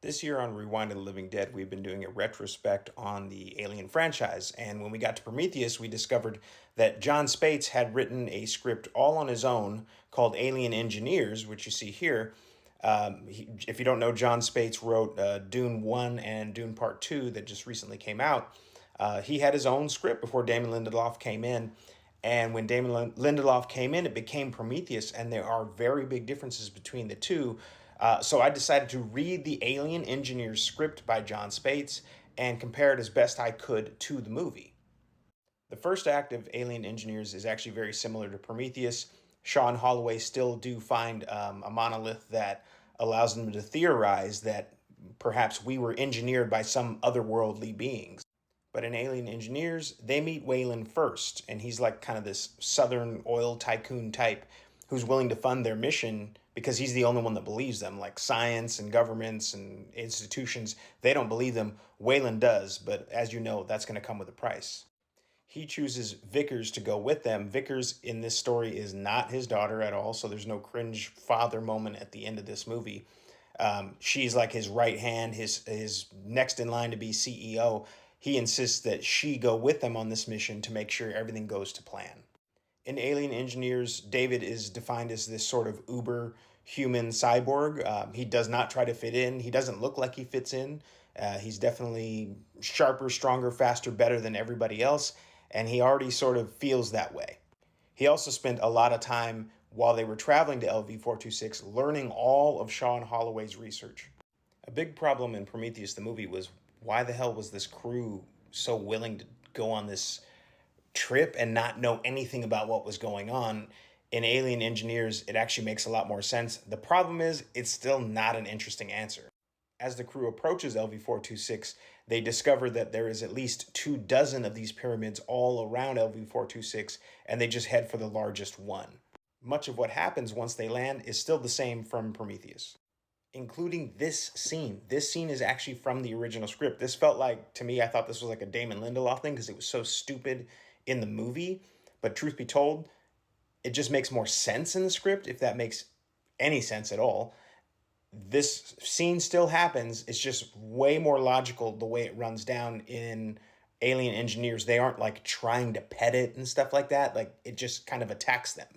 This year on Rewind of the Living Dead, we've been doing a retrospect on the Alien franchise. And when we got to Prometheus, we discovered that John Spaihts had written a script all on his own called Alien Engineers, which you see here. If you don't know, John Spaihts wrote Dune 1 and Dune Part 2 that just recently came out. He had his own script before Damon Lindelof came in. And when Damon Lindelof came in, it became Prometheus, and there are very big differences between the two. So I decided to read the Alien Engineers script by John Spaihts and compare it as best I could to the movie. The first act of Alien Engineers is actually very similar to Prometheus. Shaw and Holloway still do find a monolith that allows them to theorize that perhaps we were engineered by some otherworldly beings. But in Alien Engineers, they meet Weyland first, and he's like kind of this southern oil tycoon type who's willing to fund their mission because he's the only one that believes them. Like science and governments and institutions, they don't believe them. Weyland does, but as you know, that's going to come with a price. He chooses Vickers to go with them. Vickers in this story is not his daughter at all, so there's no cringe father moment at the end of this movie. She's like his right hand, his next in line to be CEO. He insists that she go with them on this mission to make sure everything goes to plan. In Alien Engineers, David is defined as this sort of uber human cyborg. He does not try to fit in. He doesn't look like he fits in. He's definitely sharper, stronger, faster, better than everybody else, and he already sort of feels that way. He also spent a lot of time while they were traveling to LV-426 learning all of Shaw and Holloway's research. A big problem in Prometheus, the movie, was why the hell was this crew so willing to go on this trip and not know anything about what was going on? In Alien Engineers, it actually makes a lot more sense. The problem is, it's still not an interesting answer. As the crew approaches LV-426, they discover that there is at least 24 of these pyramids all around LV-426, and they just head for the largest one. Much of what happens once they land is still the same from Prometheus, including this scene. This scene is actually from the original script. This felt like, to me, I thought this was like a Damon Lindelof thing because it was so stupid in the movie. But truth be told, it just makes more sense in the script, if that makes any sense at all. This scene still happens. It's just way more logical the way it runs down in Alien Engineers. They aren't like trying to pet it and stuff like that. Like it just kind of attacks them.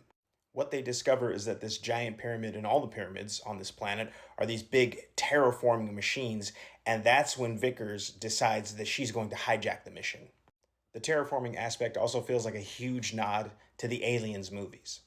What they discover is that this giant pyramid and all the pyramids on this planet are these big terraforming machines, and that's when Vickers decides that she's going to hijack the mission. The terraforming aspect also feels like a huge nod to the Aliens movies.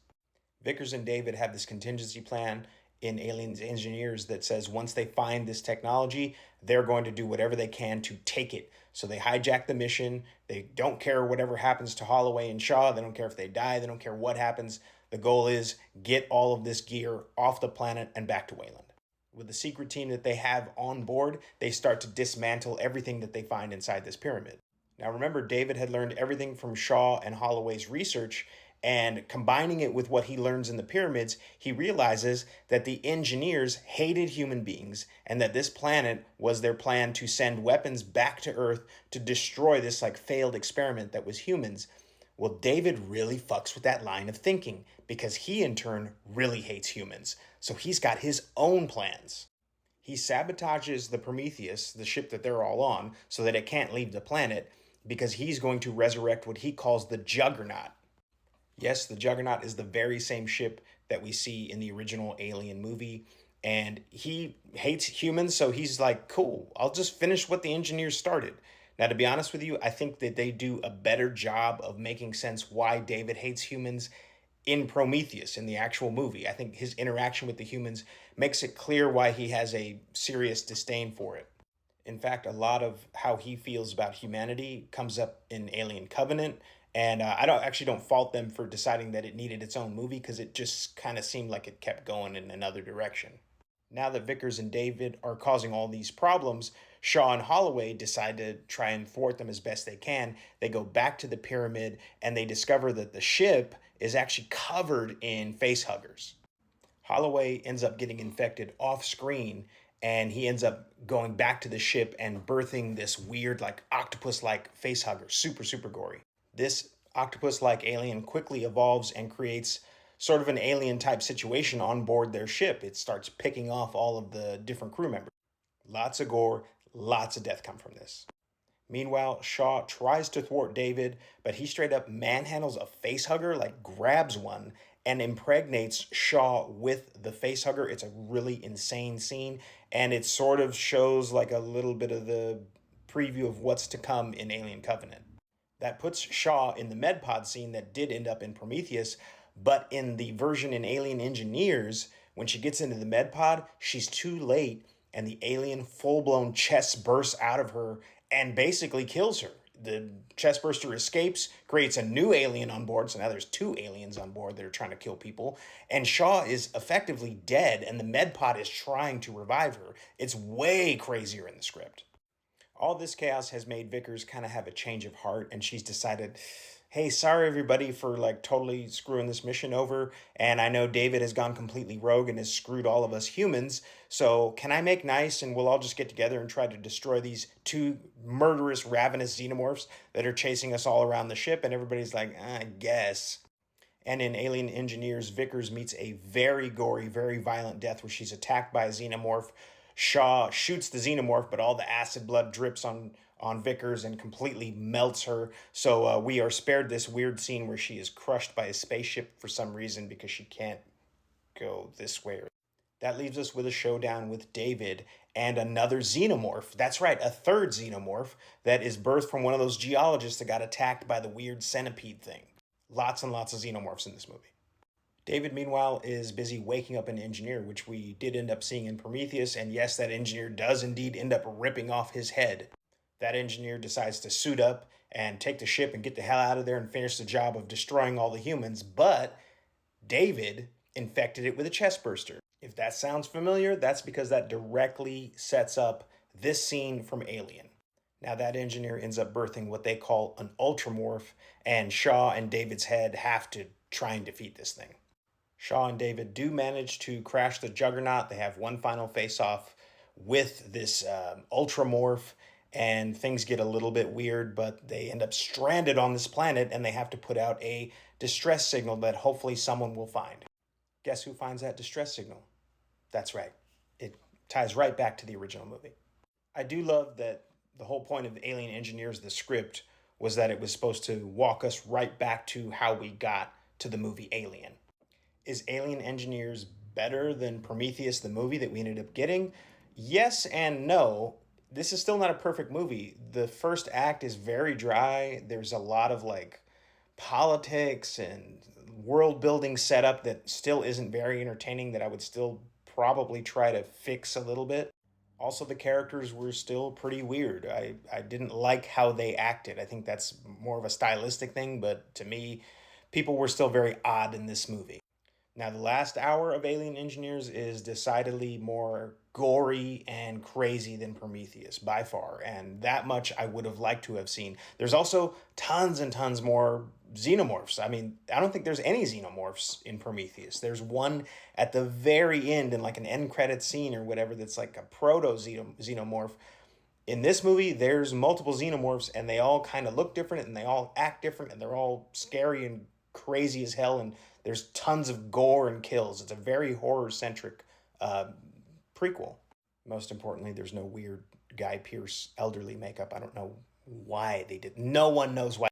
Vickers and David have this contingency plan in Aliens Engineers that says once they find this technology, they're going to do whatever they can to take it. So they hijack the mission. They don't care whatever happens to Holloway and Shaw. They don't care if they die. They don't care what happens. The goal is get all of this gear off the planet and back to Weyland. With the secret team that they have on board, they start to dismantle everything that they find inside this pyramid. Now remember, David had learned everything from Shaw and Holloway's research, and combining it with what he learns in the pyramids, he realizes that the engineers hated human beings and that this planet was their plan to send weapons back to Earth to destroy this like failed experiment that was humans. Well, David really fucks with that line of thinking because he in turn really hates humans. So he's got his own plans. He sabotages the Prometheus, the ship that they're all on, so that it can't leave the planet because he's going to resurrect what he calls the Juggernaut. Yes, the Juggernaut is the very same ship that we see in the original Alien movie, and he hates humans, so he's like, cool, I'll just finish what the engineers started. Now, to be honest with you, I think that they do a better job of making sense why David hates humans in Prometheus, in the actual movie. I think his interaction with the humans makes it clear why he has a serious disdain for it. In fact, a lot of how he feels about humanity comes up in Alien Covenant, and I don't fault them for deciding that it needed its own movie because it just kind of seemed like it kept going in another direction. Now that Vickers and David are causing all these problems, Shaw and Holloway decide to try and thwart them as best they can. They go back to the pyramid and they discover that the ship is actually covered in facehuggers. Holloway ends up getting infected off screen, and he ends up going back to the ship and birthing this weird like octopus-like facehugger, super, super gory. This octopus-like alien quickly evolves and creates sort of an alien type situation on board their ship. It starts picking off all of the different crew members. Lots of gore, lots of death come from this. Meanwhile, Shaw tries to thwart David, but he straight up manhandles a facehugger, like grabs one, and impregnates Shaw with the facehugger. It's a really insane scene, and it sort of shows like a little bit of the preview of what's to come in Alien Covenant. That puts Shaw in the MedPod scene that did end up in Prometheus, but in the version in Alien Engineers, when she gets into the MedPod, she's too late, and the alien full-blown chest bursts out of her and basically kills her. The chest burster escapes, creates a new alien on board, so now there's two aliens on board that are trying to kill people, and Shaw is effectively dead, and the MedPod is trying to revive her. It's way crazier in the script. All this chaos has made Vickers kind of have a change of heart, and she's decided, hey, sorry everybody for like totally screwing this mission over, and I know David has gone completely rogue and has screwed all of us humans, so can I make nice and we'll all just get together and try to destroy these two murderous, ravenous xenomorphs that are chasing us all around the ship? And everybody's like, I guess. And in Alien Engineers, Vickers meets a very gory, very violent death where she's attacked by a xenomorph. Shaw shoots the xenomorph, but all the acid blood drips on Vickers and completely melts her. So we are spared this weird scene where she is crushed by a spaceship for some reason because she can't go this way. That leaves us with a showdown with David and another xenomorph. That's right, a third xenomorph that is birthed from one of those geologists that got attacked by the weird centipede thing. Lots and lots of xenomorphs in this movie. David, meanwhile, is busy waking up an engineer, which we did end up seeing in Prometheus, and yes, that engineer does indeed end up ripping off his head. That engineer decides to suit up and take the ship and get the hell out of there and finish the job of destroying all the humans, but David infected it with a chest burster. If that sounds familiar, that's because that directly sets up this scene from Alien. Now that engineer ends up birthing what they call an ultramorph, and Shaw and David's head have to try and defeat this thing. Shaw and David do manage to crash the Juggernaut. They have one final face-off with this ultramorph, and things get a little bit weird, but they end up stranded on this planet, and they have to put out a distress signal that hopefully someone will find. Guess who finds that distress signal? That's right. It ties right back to the original movie. I do love that the whole point of Alien Engineers, the script, was that it was supposed to walk us right back to how we got to the movie Alien. Is Alien Engineers better than Prometheus, the movie that we ended up getting? Yes and no. This is still not a perfect movie. The first act is very dry. There's a lot of like politics and world building setup that still isn't very entertaining, that I would still probably try to fix a little bit. Also, the characters were still pretty weird. I didn't like how they acted. I think that's more of a stylistic thing, but to me, people were still very odd in this movie. Now, the last hour of Alien Engineers is decidedly more gory and crazy than Prometheus, by far, and that much I would have liked to have seen. There's also tons and tons more xenomorphs. I mean, I don't think there's any xenomorphs in Prometheus. There's one at the very end in like an end credit scene or whatever that's like a proto-xenomorph. In this movie, there's multiple xenomorphs, and they all kind of look different, and they all act different, and they're all scary and crazy as hell, and there's tons of gore and kills. It's a very horror-centric prequel. Most importantly, there's no weird Guy Pearce elderly makeup. I don't know why they did. No one knows why.